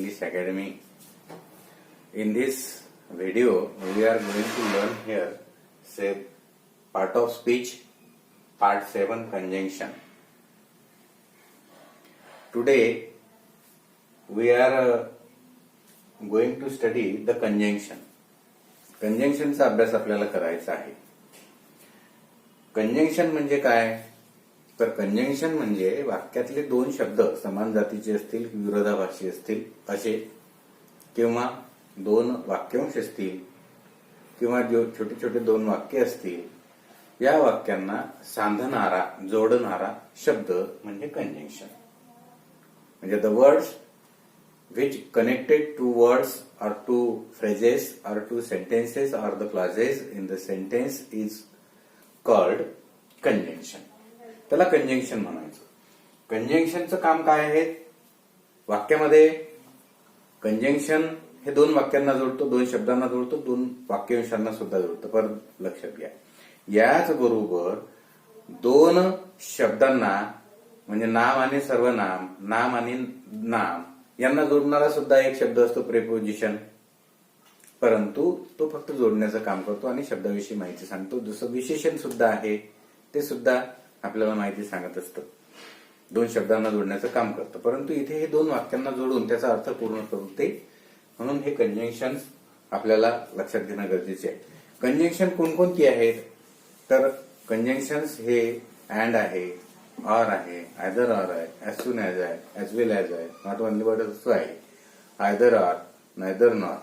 English Academy. In this video, we are going to learn here, say, part of speech, part 7, conjunction. Today, we are going to study the conjunction. कंजंक्शनचा अभ्यास आपल्याला करायचा आहे. Conjunction म्हणजे काय? तर conjunction म्हणजे वाक्यातले दोन शब्द समान जातीचे असतील, विरोधाभासी असतील असे, किंवा दोन वाक्यांश असतील, किंवा छोटे छोटे दोन वाक्य असतील, या वाक्यांना सांधणारा, जोडणारा शब्द म्हणजे कंजंक्शन. म्हणजे the words which connected to words or to phrases or to sentences or the clauses in the sentence is called conjunction. त्याला कंजंक्शन म्हणायचं. कंजंक्शनचं काम काय आहे? वाक्यामध्ये कंजंक्शन हे दोन वाक्यांना जोडतो, दोन शब्दांना जोडतो, दोन वाक्यांशांना सुद्धा जोडतो. परत लक्षात घ्या, याच बरोबर दोन शब्दांना म्हणजे नाम आणि सर्वनाम, नाम आणि नाम यांना जोडणारा सुद्धा एक शब्द असतो प्रेपोजिशन, परंतु तो फक्त जोडण्याचं काम करतो आणि शब्दाविषयी माहिती सांगतो. दुसरं विशेषण सुद्धा आहे, ते सुद्धा आपल्याला माहिती सांगत असतं. दोन शब्दांना जोडण्याचं काम करतं, परंतु इथे हे दोन वाक्यांना जोडून त्याचा अर्थ पूर्ण करते. म्हणून हे कंजंक्शन आपल्याला लक्षात घेणं गरजेचे आहे. कंजंक्शन कोणकोणती आहेत? तर कंजंक्शन्स हे अँड आहे, ऑर आहे, आयदर ऑर आहे, ऍज सून ऍज आहे, ऍज वेल ऍज आहे, नॉट ओनली बट असं आहे, either or, neither nor.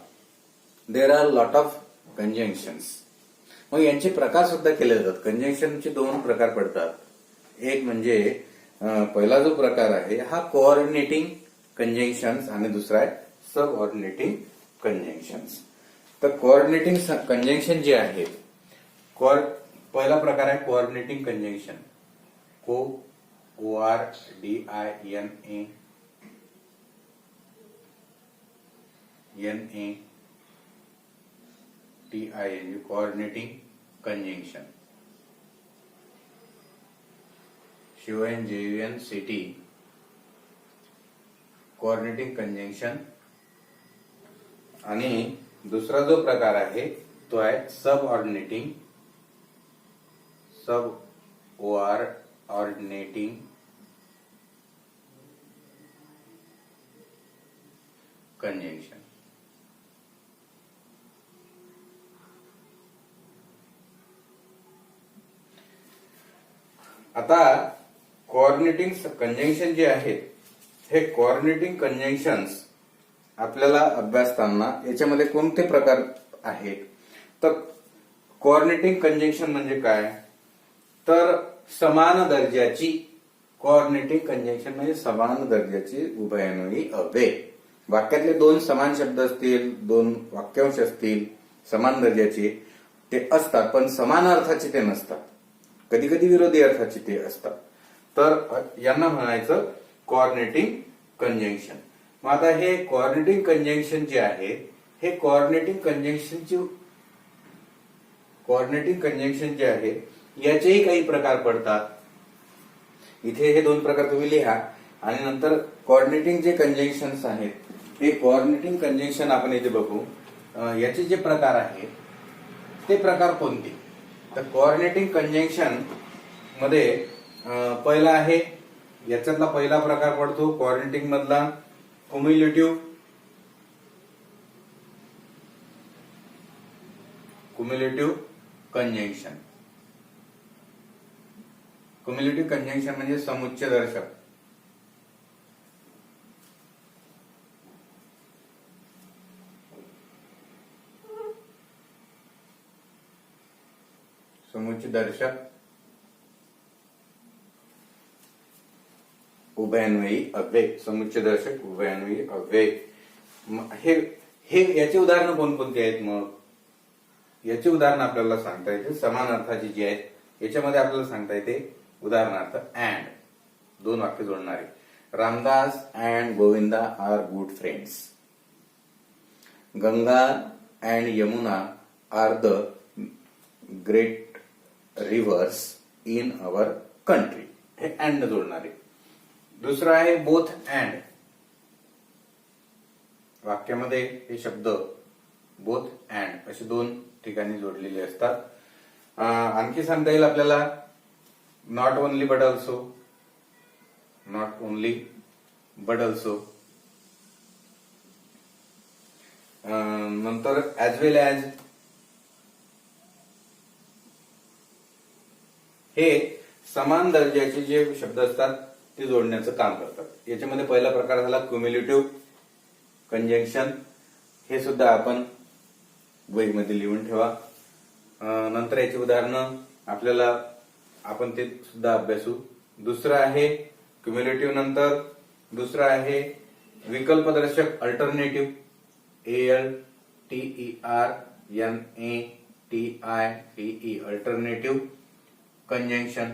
There are lot of conjunctions. मग यांचे प्रकार सुद्धा केले जातात. कंजंक्शनचे दोन प्रकार पडतात. एक म्हणजे पहिला जो प्रकार आहे हा कोऑर्डिनेटिंग कंजंक्शन्स आणि दुसरा आहे सब ऑर्डिनेटिंग कंजंक्शन्स. तर कोऑर्डिनेटिंग कंजंक्शन जे आहे, पहिला प्रकार आहे coordinating conjunction. coordinating coordinating conjunction. CONJUNCT coordinating conjunction. आणि दुसरा जो प्रकार आहे तो आहे सब ऑर्डिनेटिंग कंजंक्शन. आता कोऑर्डिनेटिंग कंजंक्शन जे आहेत, हे कोऑर्डिनेटिंग कंजंक्शन्स आपल्याला अभ्यासताना याच्यामध्ये कोणते प्रकार आहेत? तर कोऑर्डिनेटिंग कंजंक्शन म्हणजे काय? तर समान दर्जाची, कोऑर्डिनेटिंग कंजंक्शन म्हणजे समान दर्जाची उभयन्वयी अव्यय. वाक्यातले दोन समान शब्द असतील, दोन वाक्यांश असतील, समान दर्जाचे ते असतात, पण समान अर्थाचे ते नसतात. कधी कधी विरोधी अर्थाचे ते असतात. तर यांना म्हणायचं कोऑर्डिनेटिंग कंजंक्शन. मग आता हे कोऑर्डिनेटिंग कंजंक्शन जे आहे, हे कोऑर्डिनेटिंग कंजंक्शन जे आहे याचेही काही प्रकार पडतात. इथे हे दोन प्रकार तुम्ही लिहा आणि नंतर कोऑर्डिनेटिंग जे कंजंक्शन्स आहेत, हे कोऑर्डिनेटिंग कंजंक्शन आपण इथे बघू. याचे जे प्रकार आहेत ते प्रकार कोणते? तर कोऑर्डिनेटिंग कंजंक्शन मध्ये पहिला आहे, याच्यातला पहिला प्रकार पडतो कोऑर्डिनेटिंग मधला क्युम्युलेटिव्ह कंजंक्शन. क्युम्युलेटिव्ह कंजंक्शन म्हणजे समुच्चय दर्शक. समुच्चय दर्शक उभयन्वयी अव्यय. समुच्चय दर्शक उभयन्वयी अव्यय. हे याचे उदाहरणं कोणकोणती आहेत? मग याचे उदाहरण आपल्याला सांगता येते समान अर्थाची जी आहेत. याच्यामध्ये आपल्याला सांगता येते उदाहरणार्थ अँड, दोन वाक्य जोडणारे. Ramdas and Govinda are good friends. Ganga and Yamuna are the great rivers in our country. हे अँड जोडणारे. दुसरं आहे बोथ अँड. वाक्यामध्ये हे शब्द बोथ अँड असे दोन ठिकाणी जोडलेले असतात. आणखी सांगता येईल आपल्याला not only but also, not only but also, नंतर ऍज वेल ऍज. हे समान दर्जाचे जे शब्द असतात ते जोडण्याचं काम करतात. याच्यामध्ये पहिला प्रकार झाला क्युम्युलेटिव्ह कंजंक्शन. हे सुद्धा आपण वहीमध्ये लिहून ठेवा. नंतर याची उदाहरणं आपल्याला आपण ते सुद्धा अभ्यासू. दुसरं आहे क्युम्युलेटिव्ह. नंतर दुसरं आहे विकल्पदर्शक alternative, ALTERNATIVE alternative conjunction,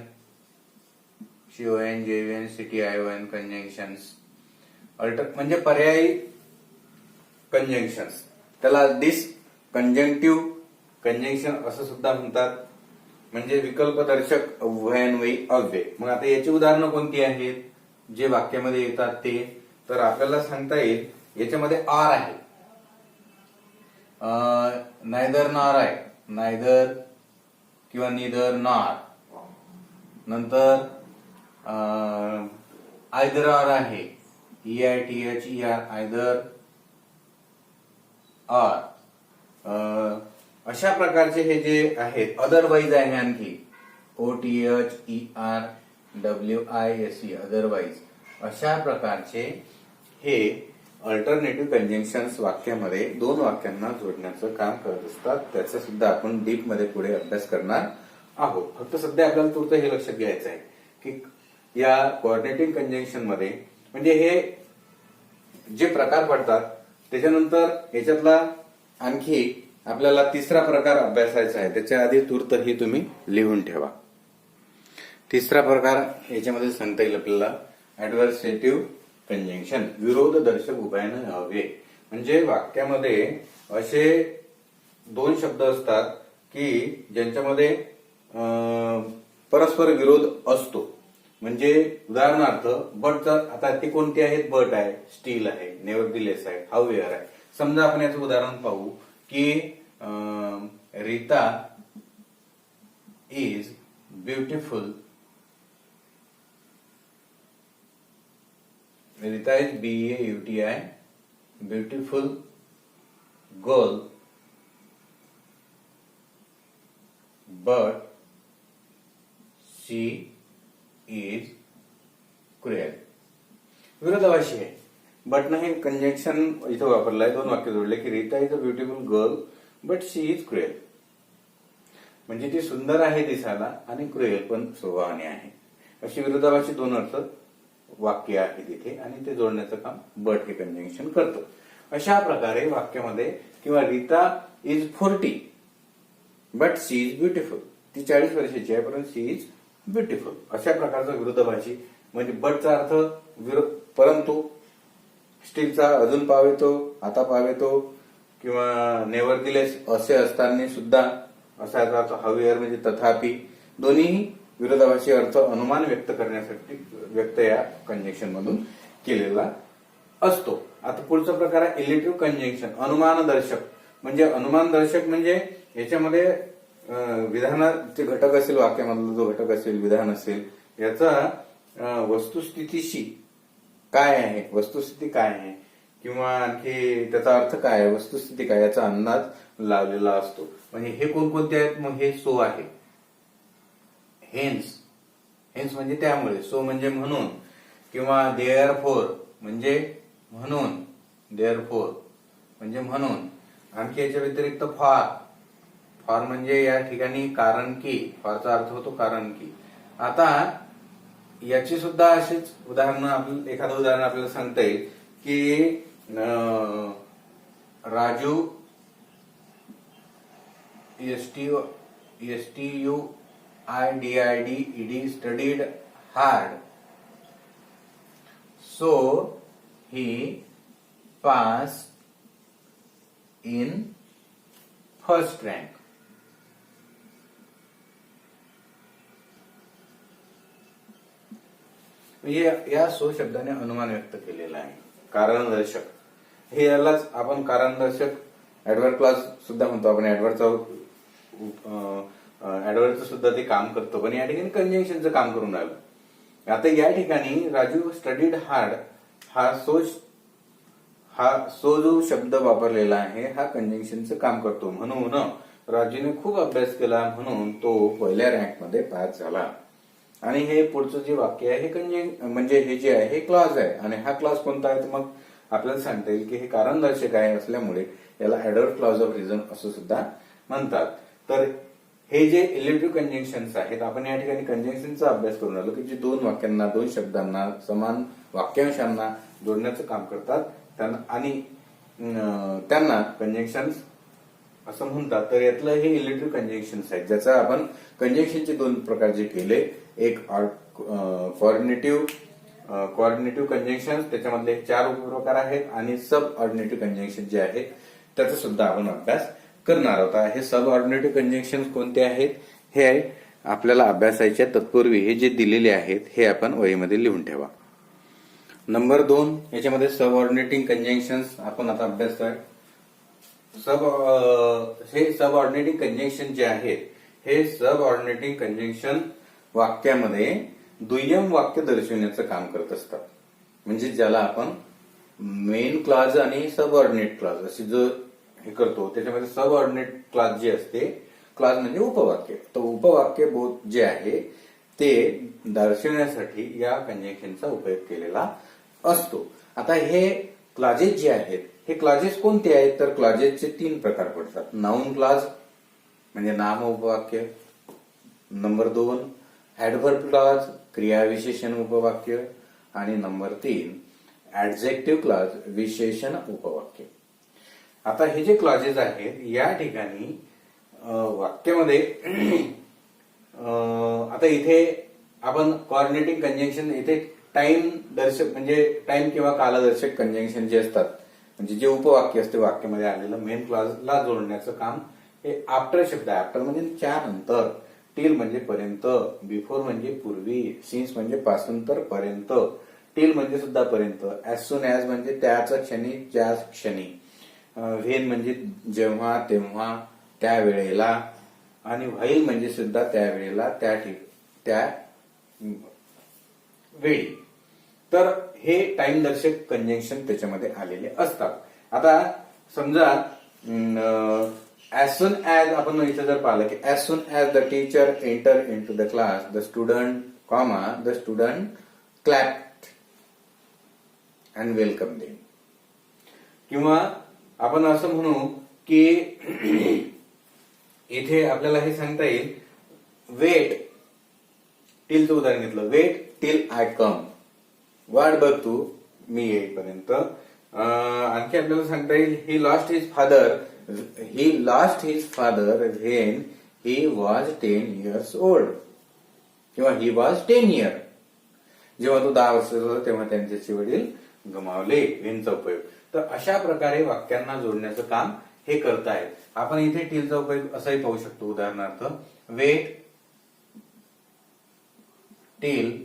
CONJUNCTION conjunctions. म्हणजे पर्यायी कंजंक्शन्स. त्याला डिसकंजंक्टिव्ह कंजंक्शन असं सुद्धा म्हणतात. म्हणजे विकल्पदर्शक उभयान्वयी अव्यय. मग आता याची उदाहरणं कोणती आहेत जे वाक्यामध्ये येतात ते, तर आपल्याला सांगता येईल याच्यामध्ये आर आहे. नायदर नॉर आहे, नायदर किंवा निदर नॉर. नंतर आयदर ऑर आहे, EITHER आयदर ऑर. अशा प्रकारचे हे जे आहेत. अदरवाईज आहे आणखी, OTHERWISE अदरवाईज. अशा प्रकारचे हे अल्टरनेटिव्ह कंजंक्शन्स वाक्यामध्ये दोन वाक्यांना जोडण्याचं काम करत असतात. त्याचा सुद्धा आपण डीप मध्ये पुढे अभ्यास करणार आहोत. फक्त सध्या आपल्याला तुर्त हे लक्षात घ्यायचं आहे की या कोऑर्डिनेटिंग कंजंक्शन मध्ये म्हणजे हे जे प्रकार पडतात त्याच्यानंतर याच्यातला आणखी आपल्याला तिसरा प्रकार अभ्यासायचा आहे. त्याच्या आधी तूर्त ही तुम्ही लिहून ठेवा. तिसरा प्रकार याच्यामध्ये सांगता येईल आपल्याला ऍडव्हर्सेटिव्ह कंजंक्शन, विरोधदर्शक उभयान्वयी अव्यय. म्हणजे वाक्यामध्ये असे दोन शब्द असतात की ज्यांच्यामध्ये परस्पर विरोध असतो. म्हणजे उदाहरणार्थ बटचा, आता ते कोणते आहेत? बट आहे, स्टील आहे, नेव्हरदिलेस आहे, हाऊएव्हर आहे. समजा आपण याचं उदाहरण पाहू की Rita is beautiful. Rita is BEAUTI beautiful girl but she is cruel. विरोधाभासी आहे. बट नाही कंजंक्शन इथं वापरलंय. दोन वाक्य जोडले की Rita is a beautiful girl but she is cruel. म्हणजे ती सुंदर आहे दिसायला आणि क्रुएल पण स्वभावाने आहे. अशी विरोधाभासी दोन अर्थ वाक्य आहे तिथे आणि ते जोडण्याचं काम बट हे कंजंक्शन करतं. अशा प्रकारे वाक्यामध्ये किंवा Rita is 40 but she is beautiful. ती 40 वर्षाची आहे परंतु शी इज ब्युटिफुल. अशा प्रकारचा विरोधाभासी म्हणजे बटचा अर्थ विरोध, परंतु स्टीलचा अजून पाव येतो, आता पाव येतो, किंवा नेव्हरदिलेस असे असताना सुद्धा असा याचा अर्थ हाऊएव्हर म्हणजे तथापि. दोन्ही विरोधाभासी अर्थ अनुमान व्यक्त करण्यासाठी व्यक्त या कंजंक्शन मधून केलेला असतो. आता पुढचा प्रकार आहे इलेक्टिव्ह कंजंक्शन, अनुमानदर्शक. म्हणजे अनुमानदर्शक म्हणजे याच्यामध्ये विधानाचे घटक असेल, वाक्यामधला जो घटक असेल, विधान असेल, याचा वस्तुस्थितीशी काय आहे, वस्तुस्थिती काय आहे किंवा आणखी त्याचा अर्थ काय आहे, वस्तुस्थिती काय याचा अंदाज लावलेला असतो. म्हणजे हे कोणकोणते आहेत? मग हे सो आहे, हेन्स, हेन्स म्हणजे त्यामुळे, सो म्हणजे म्हणून, किंवा देअरफोर म्हणजे म्हणून, देअरफोर म्हणजे म्हणून. आणखी याच्या व्यतिरिक्त फॉर, फॉर म्हणजे या ठिकाणी कारण की, फॉरचा अर्थ होतो कारण की. आता याची सुद्धा अशीच उदाहरणं, एखादं उदाहरण आपल्याला सांगता येईल की Raju STUDIDED studied hard so he passed in first rank. या सो शब्दाने अनुमान व्यक्त केलेला आहे. कारणदर्शक हे यालाच आपण कारणदर्शक ऍडव्हर्ब क्लॉज सुद्धा म्हणतो. आपण ऍडव्हर्बचं सुद्धा ते काम करतो, पण या ठिकाणी कंजंक्शनचं काम करून राहिलं. आता या ठिकाणी राजू स्टडीड हार्ड हा सो जो शब्द वापरलेला आहे हा कंजंक्शनचं काम करतो. म्हणून राजूने खूप अभ्यास केला म्हणून तो पहिल्या रँकमध्ये पास झाला. आणि हे पुढचं जे वाक्य आहे हे म्हणजे हे जे आहे हे क्लॉज आहे. आणि हा क्लॉज कोणता आहे तर मग आपल्याला सांगता येईल की हे कारणदर्शक आहे असल्यामुळे याला ऍडव्हर्ब क्लॉज ऑफ रिझन असं सुद्धा म्हणतात. तर हे जे इलेक्टिव्ह कंजंक्शन्स आहेत, आपण या ठिकाणी कंजंक्शनचा अभ्यास करून आलो की जे दोन वाक्यांना, दोन शब्दांना, समान वाक्यांशांना जोडण्याचं काम करतात आणि त्यांना कंजंक्शन्स असं म्हणतात. तर यातलं हे इलेक्टिव्ह कंजंक्शन्स आहेत, ज्याचा आपण कंजंक्शनचे दोन प्रकार जे केले, एक कोऑर्डिनेटिव्ह कंजंक्शन, त्याच्यामधले 4 उपप्रकार आहेत, आणि सब ऑर्डिनेटिव्ह कंजंक्शन जे आहेत त्याचा सुद्धा आपण अभ्यास करणार आहोत. हे सब ऑर्डिनेटिव्ह कंजंक्शन कोणते आहेत हे आपल्याला अभ्यासाच्या तत्पूर्वी हे जे दिलेले आहेत हे आपण वहीमध्ये लिहून ठेवा. नंबर 2 याच्यामध्ये सब ऑर्डिनेटिंग कंजंक्शन्स आपण आता अभ्यास करूया. हे सब ऑर्डिनेटिंग कंजंक्शन जे आहेत हे सब ऑर्डिनेटिंग कंजंक्शन वाक्यामध्ये दुय्यम वाक्य दर्शवण्याचं काम करत असतात. म्हणजे ज्याला आपण मेन क्लॉज आणि सब ऑर्डिनेट क्लॉज असे जो हे करतो, त्याच्यामध्ये सब ऑर्डिनेट क्लॉज जे असते, क्लॉज म्हणजे उपवाक्य, तर उपवाक्य बोध जे आहे ते दर्शवण्यासाठी या कंजंक्शनचा उपयोग केलेला असतो. आता हे क्लॉजेस जे आहेत हे क्लॉजेस कोणते आहेत तर क्लॉजेसचे 3 प्रकार पडतात. नाउन क्लॉज म्हणजे नाम उपवाक्य, नंबर 2 ऍडव्हर्ब क्लॉज क्रियाविशेषण उपवाक्य, आणि नंबर 3 ऍडजेक्टिव्ह क्लॉज विशेषण उपवाक्य. आता हे जे क्लॉजेस आहेत या ठिकाणी वाक्यामध्ये आता इथे आपण कोऑर्डिनेटिंग कंजंक्शन, इथे टाइम दर्शक म्हणजे टाइम किंवा कालदर्शक कंजंक्शन जे असतात, म्हणजे जे उपवाक्य असते वाक्यामध्ये आलेलं मेन क्लॉजला जोडण्याचं काम हे आफ्टर शब्द आहे. आफ्टर म्हणजे त्यानंतर, टिल म्हणजे पर्यंत, बिफोर म्हणजे पूर्वी, सिन्स म्हणजे पासून तर पर्यंत, टिल म्हणजे सुद्धा पर्यंत, ऍज सून ऍज म्हणजे त्याच क्षणी, ज्याच क्षणी, व्हेन म्हणजे जेव्हा, तेव्हा, त्या वेळेला, आणि व्हाईल म्हणजे सुद्धा त्या वेळेला, त्या वेळी. तर हे टाइम दर्शक कंजंक्शन त्याच्यामध्ये आलेले असतात. आता समजा ऍज सून ऍज आपण इथे जर पाहिलं की as soon as the teacher enter into the class the student clapped and welcome them. किंवा आपण असं म्हणू की इथे आपल्याला हे सांगता येईल वेट टिलचं उदाहरण घेतलं, वेट टिल आय कम, वाट बघ तू मी येईपर्यंत. आणखी आपल्याला सांगता येईल he lost his father when he was 10 years old, किंवा ही वॉज 10 years, जेव्हा तो 10 वर्षाचा होता तेव्हा त्यांचे वडील गमावले, व्हेनचा उपयोग. तर अशा प्रकारे वाक्यांना जोडण्याचं काम हे करतायत. आपण इथे टिलचा उपयोग असाही पाहू शकतो, उदाहरणार्थ वेट टिल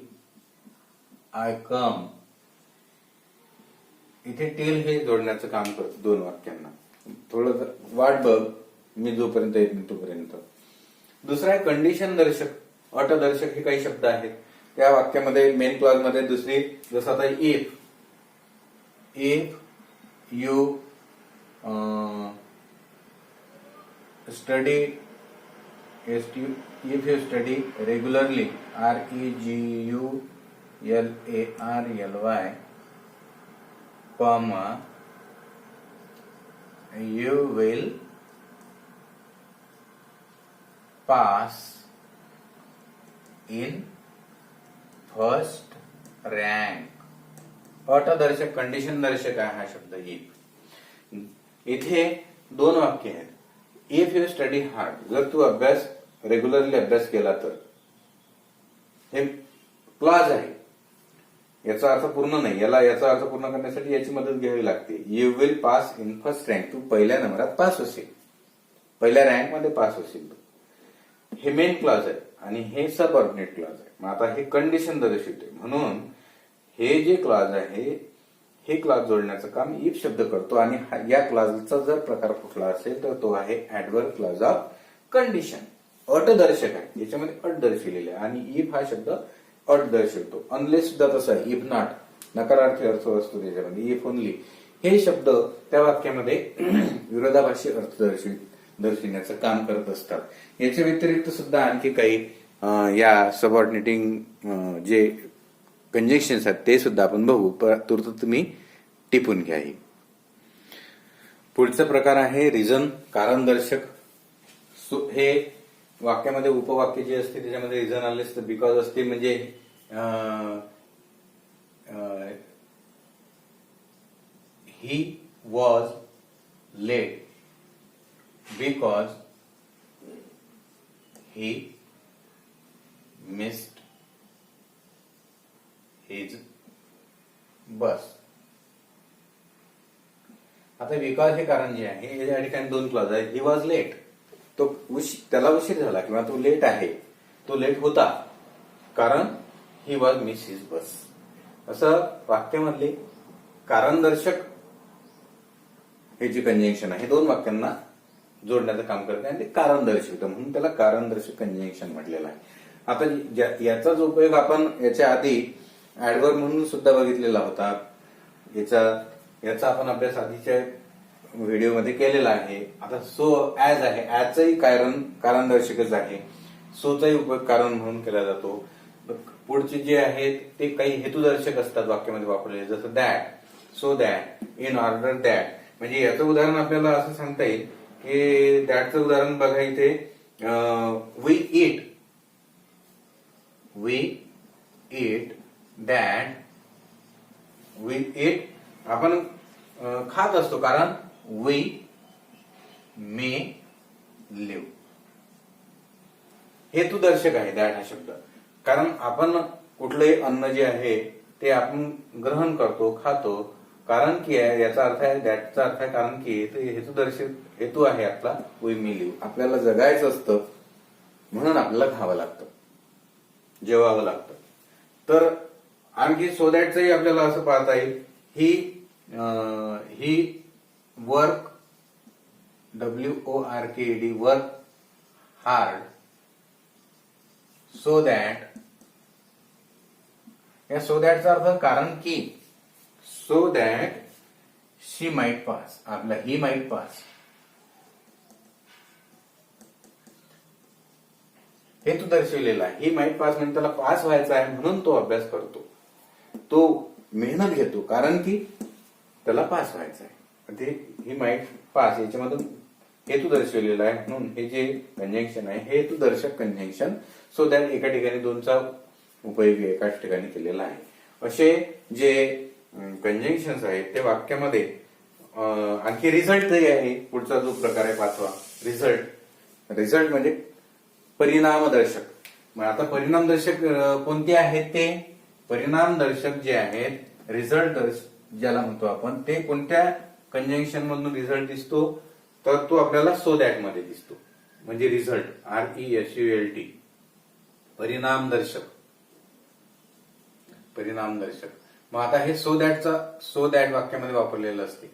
आय कम, इथे टिल हे जोडण्याचं काम करतो दोन वाक्यांना. थोडं वाट बघ मी जोपर्यंत येत नाही तोपर्यंत. दुसरा आहे कंडिशन दर्शक, अटदर्शक हे काही शब्द आहेत त्या वाक्यामध्ये मेन क्लॉज मध्ये. दुसरी जसं आता if you study regularly REGULARLY, comma you will pass in first rank. अटदर्शक कंडिशन दर्शक आहे हा शब्द इफ. इथे 2 वाक्य आहेत. इफ यू स्टडी हार्ड, जर तू रेग्युलरली अभ्यास केला तर, हे क्लॉज आहे, याचा अर्थ पूर्ण नाही, याचा अर्थ पूर्ण करण्यासाठी याची मदत घ्यावी लागते. You will pass in first rank, तू पहिल्या नंबरात पास होशील, पहिल्या रँक मध्ये पास होशील. हे मेन क्लॉज आहे आणि हे सबऑर्डिनेट क्लॉज आहे. मग आता हे कंडिशन दर्शवते, म्हणून हे जे क्लॉज आहे हे क्लास जोडण्याचं काम इफ शब्द करतो आणि या क्लासचा जर प्रकार कुठला असेल तर तो आहे ऍडव्हर्ब क्लॉज ऑफ कंडिशन. अट दर्शक आहे, याच्यामध्ये अट दर्शविलेली आहे आणि इफ हा शब्द अट दर्शवतो. अनलेस सुद्धा तसं आहे, इफ नॉट नकारार्थी अर्थ असतो त्याच्यामध्ये, इफ ओनली हे शब्द त्या वाक्यामध्ये विरोधाभासी अर्थ दर्शविण्याचं काम करत असतात. याच्या व्यतिरिक्त सुद्धा आणखी काही या सबऑर्डिनेटिंग जे कंजंक्शन्स आहेत ते सुद्धा आपण बघू, तूर्त तुम्ही टिपून घ्या. पुढचा प्रकार आहे रिझन, कारण दर्शक. हे वाक्यामध्ये उपवाक्य जे असते त्याच्यामध्ये रिझन आले तर बिकॉज असते, म्हणजे he was late because he missed his bus. आता बिकॉज हे कारण जे आहे या ठिकाणी दोन क्लॉज आहेत. ही वॉज लेट, तो त्याला उशीर झाला किंवा तो लेट आहे, तो लेट होता कारण ही वॉज मिस हिज बस. असं वाक्यामधले कारण दर्शक हे जे कंजंक्शन आहे हे दोन वाक्यांना जोडण्याचं काम करते आणि ते कारण दर्शवतं, म्हणून त्याला कारण दर्शक कंजंक्शन म्हटलेलं आहे. आता याचाच उपयोग आपण याच्या आधी ऍडव्हर्ब म्हणून सुद्धा बघितलेला होता. याचा आपण अभ्यास आधीच्या व्हिडिओमध्ये केलेला आहे. आता सो ऍज आहे, ऍजचाही कारण दर्शकच आहे, सोचाही उपयोग कारण म्हणून केला जातो. पुढचे जे आहेत ते काही हेतुदर्शक असतात वाक्यामध्ये वापरलेले, जसं that, so that, in order that. म्हणजे याचं उदाहरण आपल्याला असं सांगता येईल की दॅटचं उदाहरण बघा इथे, we eat that. We eat आपण खात असतो कारण वी मे लिव्ह. हेतुदर्शक आहे दॅट हा शब्द, कारण आपण कुठलंही अन्न जे आहे ते आपण ग्रहण करतो, खातो कारण की आहे, याचा अर्थ आहे दॅटचा अर्थ आहे कारण की. हेतुदर्शक हेतू आहे आपला वी मे लिव्ह. आपल्याला जगायचं असतं म्हणून आपल्याला खावं लागतं, जेवावं लागतं. तर आणखी सो दॅटचंही आपल्याला असं पाहता येईल, he work WORKED work hard so that. या सो दॅटचा अर्थ कारण की, so that she might pass, आपला ही माइट पास. हे तू दर्शवलेला आहे, ही माइट पास म्हणजे त्याला पास व्हायचा आहे म्हणून तो अभ्यास करतो, तो मेहनत घेतो कारण की त्याला पास व्हायचं आहे. ते ही माइट पास याच्यामधून हेतू दर्शवलेला आहे, म्हणून हे जे कंजंक्शन आहे हे हेतुदर्शक कंजंक्शन. सो दॅट एका ठिकाणी दोनचा उपयोग एकाच ठिकाणी केलेला आहे. असे जे कंजंक्शन्स आहेत ते वाक्यामध्ये. आणखी रिझल्ट आहे पुढचा जो प्रकार आहे पाचवा, रिझल्ट म्हणजे परिणामदर्शक. मग आता परिणामदर्शक कोणते आहेत ते? परिणामदर्शक जे आहेत, रिझल्ट ज्याला म्हणतो आपण, ते कोणत्या कंजंक्शन मधून रिझल्ट दिसतो तर तो आपल्याला सो दॅट मध्ये दिसतो. म्हणजे रिझल्ट RESULT परिणामदर्शक. मग आता हे सो दॅट वाक्यामध्ये वापरलेलं असते.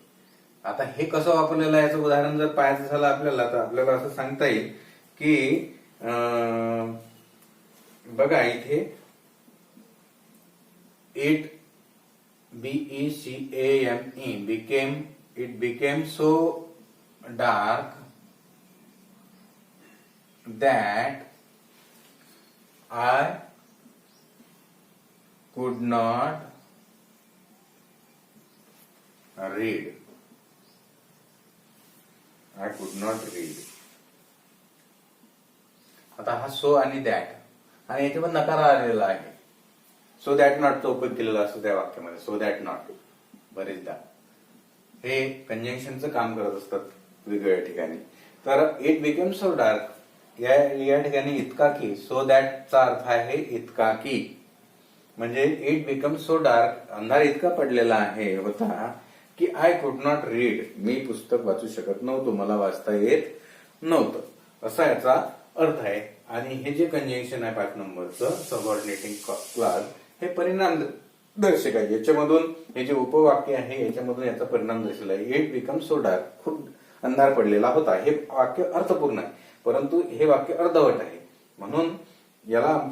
आता हे कसं वापरलेलं आहे याचं उदाहरण जर पाहायचं झालं आपल्याला तर आपल्याला असं सांगता येईल की बघा इथे it BECAME it became so dark that I could not read. आता हा सो आणि दॅट आणि याच्यावर नकार आलेला आहे. सो दॅट नॉटचा उपयोग केलेला असतो त्या वाक्यामध्ये. सो दॅट नॉट बरेचदा हे कंजंक्शनचं काम करत असतात वेगवेगळ्या ठिकाणी. तर इट बिकेम सो डार्क या ठिकाणी इतका की, सो दॅटचा अर्थ आहे इतका की, म्हणजे इट बिकम सो डार्क अंधार इतका पडलेला आहे होता की आय कुड नॉट रीड, मी पुस्तक वाचू शकत नव्हतो, मला वाचता येत नव्हतं, असा याचा अर्थ आहे. आणि हे जे कंजंक्शन आहे 5 नंबरचं सबऑर्डिनेटिंग क्लॉज हे दर्शक आहे. याच्यामधून हे जे उपवाक्य आहे याच्यामधून याचा परिणाम दर्शवला आहे. इट बिकम सो डार्क, खूप अंधार पडलेला होता. हे वाक्य अर्थपूर्ण आहे, परंतु हे वाक्य अर्धवट आहे. म्हणून याला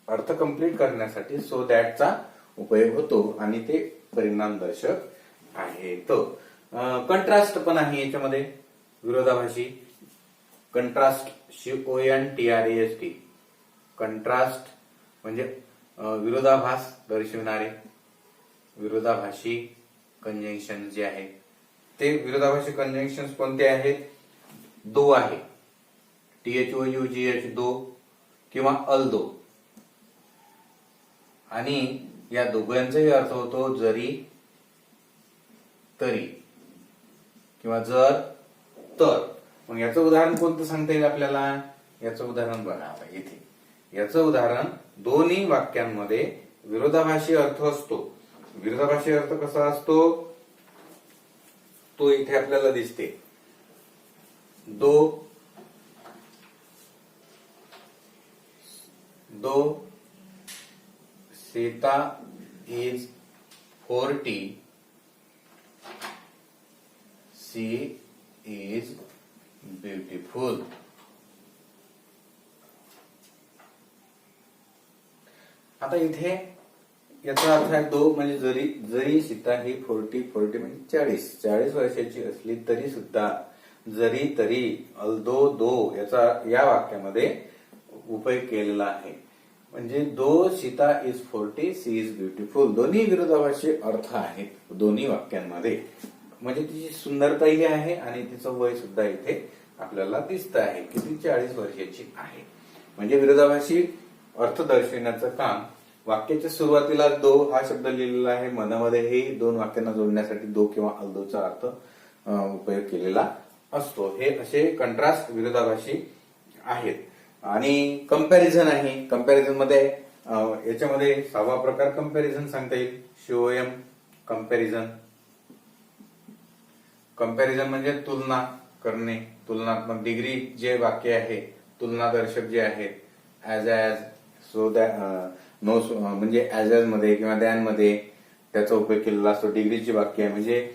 अर्थ कंप्लीट करण्यासाठी सो दॅटचा उपयोग होतो आणि ते परिणाम दर्शक आहे. तो कंट्रास्ट पण आहे याच्यामध्ये, विरोधाभासी. कंट्रास्ट, CONTRAST, कंट्रास्ट म्हणजे विरोधाभास दर्शविणारे विरोधाभासी कंजंक्शन जे आहे ते. विरोधाभासी कंजंक्शन कोणते आहेत? दो आहे, THOUGH, दो किंवा अल्दो. आणि या दोघांचाही अर्थ होतो जरी, तरी किंवा जर, तर. मग याचं उदाहरण कोणतं सांगता येईल आपल्याला? याचं उदाहरण बघा आता इथे. याचं उदाहरण दोन्ही वाक्यांमध्ये विरोधाभासी अर्थ असतो. विरोधाभासी अर्थ कसा असतो तो इथे आपल्याला दिसते. Though Sita is 40, she is beautiful. आता इथे याचा अर्थ आहे दो म्हणजे जरी सीता ही 40 म्हणजे 40 वर्षाची असली तरी सुद्धा, जरी तरी, अल्दो, दो याचा या वाक्यामध्ये उपयोग केलेला आहे. म्हणजे though Sita is 40, she is beautiful. दोन्ही विरोधाभासी अर्थ आहेत दोन्ही वाक्यांमध्ये. म्हणजे तिची सुंदरताही आहे आणि तिचं वय सुद्धा इथे आपल्याला दिसत आहे की ती 40 वर्षाची आहे. म्हणजे विरोधाभासी अर्थ दर्शविण्याचं काम. वाक्याच्या सुरुवातीला दो हा शब्द लिहिलेला आहे, मनामध्येही दोन वाक्यांना जोडण्यासाठी दो किंवा अल्दोचा अर्थ उपयोग केलेला असतो. हे असे कंट्रास्ट विरोधाभासी आहेत. आणि कंपॅरिझन आहे. कंपॅरिझन मध्ये याच्यामध्ये 6वा प्रकार कंपॅरिझन सांगता येईल. COM, comparison. कंपॅरिझन म्हणजे तुलना करणे, तुलनात्मक. डिग्री जे वाक्य आहे तुलनादर्शक जे आहेत, ऍज, सो दॅट, नो म्हणजे ऍज मध्ये किंवा दॅन मध्ये त्याचा उपयोग केलेला असतो. डिग्रीची वाक्य आहे म्हणजे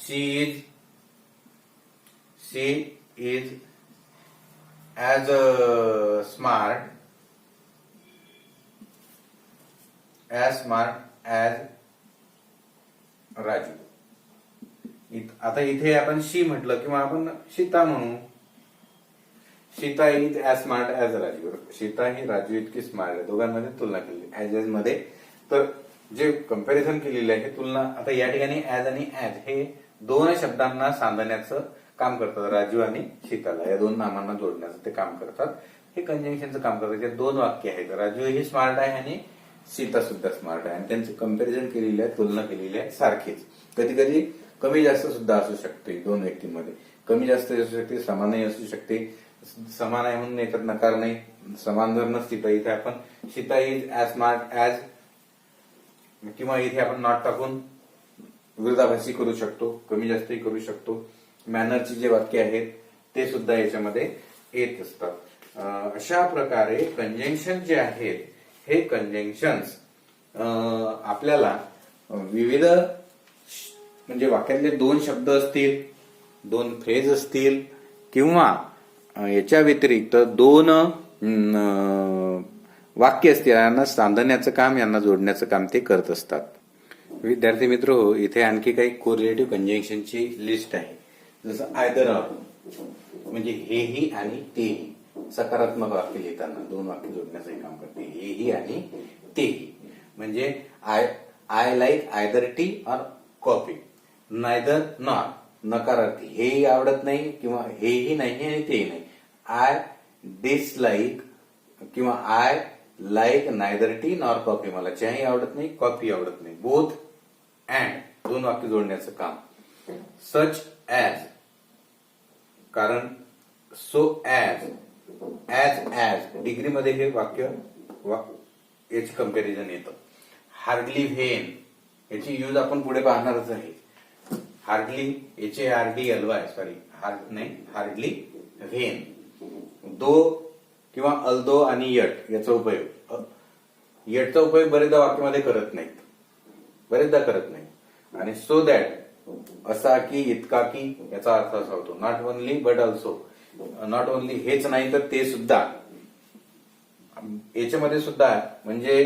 she is as smart as Raju. आता इथे आपण शी म्हटलं किंवा आपण सीता म्हणू. Sita is as smart as Raju. Sita ही राजू इतकी स्मार्ट आहे. दोघांमध्ये तुलना केली ऍज मध्ये. तर जे कंपॅरिझन केलेले आहे तुलना. आता या ठिकाणी ऍज आणि ऍज हे दोन शब्दांना सांधण्याचं काम करतात. राजू आणि सीताला या दोन नामांना जोडण्याचं ते काम करतात. हे कंजंक्शनचं काम करतात. हे दोन वाक्य आहेत. राजू ही स्मार्ट आहे आणि सीता सुद्धा स्मार्ट आहे आणि त्यांचं कंपॅरिझन केलेलं आहे, तुलना केलेली आहे सारखीच. कधी कधी कमी जास्त सुद्धा असू शकते दोन व्यक्तींमध्ये. कमी जास्त असू शकते, समानही असू शकते. समान आहे म्हणून याच्यात नकार नाही. समान जर नसती तर इथे आपण Sita is as smart as किंवा इथे आपण नॉट टाकून विरोधाभासी करू शकतो, कमी जास्तही करू शकतो. मॅनरची जे वाक्य आहेत ते सुद्धा याच्यामध्ये येत असतात. अशा प्रकारे कंजंक्शन जे आहेत हे कंजंक्शन्स आपल्याला विविध म्हणजे वाक्यातले दोन शब्द असतील, दोन फ्रेज असतील किंवा याच्या व्यतिरिक्त दोन वाक्य असतील यांना सांधण्याचं काम, यांना जोडण्याचं काम ते करत असतात. विद्यार्थी मित्र हो, इथे आणखी काही कोरिलेटिव्ह कंजंक्शनची लिस्ट आहे. जसं आयदर ऑर म्हणजे हेही आणि तेही. सकारात्मक वाक्य लिहिताना दोन वाक्य जोडण्याचं काम करते. हेही आणि तेही. म्हणजे I like either tea or coffee. Neither nor नकारार्थी. हेही आवडत नाही किंवा हेही नाही आणि तेही नाही. आय डिसलाईक किंवा I like neither tea nor coffee. मला चहाही आवडत नाही, कॉफी आवडत नाही. बोथ अँड दोन वाक्य जोडण्याचं काम. सच ऍज कारण सो ऍज डिग्रीमध्ये हे वाक्य याची कंपॅरिझन येतं. हार्डली व्हेन याची यूज आपण पुढे पाहणारच आहे. Hardly HARDLY hardly when. Though किंवा अल्दो आणि यट याचा उपयोग येटचा उपयोग बरेचदा वाक्यामध्ये करत नाहीत, बरेचदा करत नाही. आणि सो दॅट असा की, इतका की, याचा अर्थ असा होतो not only but also. Not only हेच नाही तर ते सुद्धा, याच्यामध्ये सुद्धा म्हणजे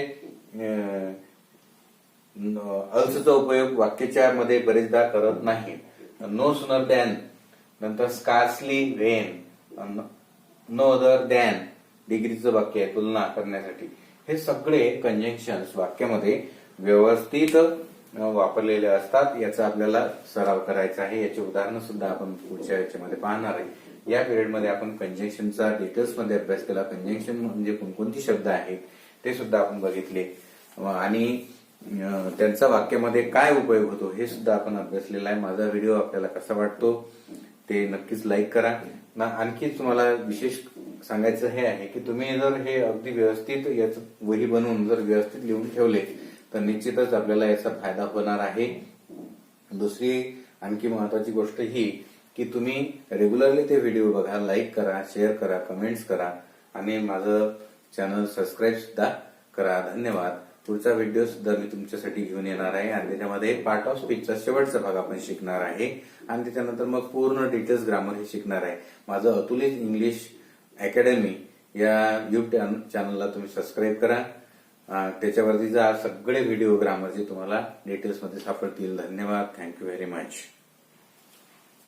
अल्सचा उपयोग वाक्याच्या मध्ये बरेचदा करत नाही. नो सुनर दॅन, नंतर scarcely when, no other than डिग्रीचं वाक्य आहे तुलना करण्यासाठी. हे सगळे कंजंक्शन्स वाक्यामध्ये व्यवस्थित वापरलेले असतात. याचा आपल्याला सराव करायचा आहे. याची उदाहरणं सुद्धा आपण पुढच्या याच्यामध्ये पाहणार आहे. या पिरियडमध्ये आपण कंजंक्शनचा डिटेल्समध्ये अभ्यास केला. कंजंक्शन म्हणजे कोणकोणती शब्द आहेत ते सुद्धा आपण बघितले आणि त्यांचा वाक्यामध्ये काय उपयोग होतो हे सुद्धा आपण अभ्यासलेला आहे. माझा व्हिडिओ आपल्याला कसा वाटतो ते नक्कीच लाईक करा. आणखी तुम्हाला विशेष सांगायचं हे आहे की तुम्ही जर हे अगदी व्यवस्थित याच वही बनवून जर व्यवस्थित लिहून ठेवले तर निश्चितच आपल्याला याचा फायदा होणार आहे. दुसरी आणखी महत्वाची गोष्ट ही की तुम्ही रेग्युलरली ते व्हिडिओ बघा, लाईक करा, शेअर करा, कमेंट्स करा आणि माझं चॅनल सबस्क्राईब सुद्धा करा. धन्यवाद. पुढचा व्हिडिओ सुद्धा मी तुमच्यासाठी घेऊन येणार आहे आणि त्याच्यामध्ये पार्ट ऑफ स्पीचचा शेवटचा भाग आपण शिकणार आहे आणि त्याच्यानंतर मग पूर्ण डिटेल्स ग्रामर हे शिकणार आहे. माझं अतुलित इंग्लिश अकॅडमी या युट्यूब चॅनलला तुम्ही सबस्क्राईब करा. त्याच्यावरती जा, सगळे व्हिडिओ ग्रामरचे तुम्हाला डिटेल्समध्ये सापडतील. धन्यवाद. Thank you very much.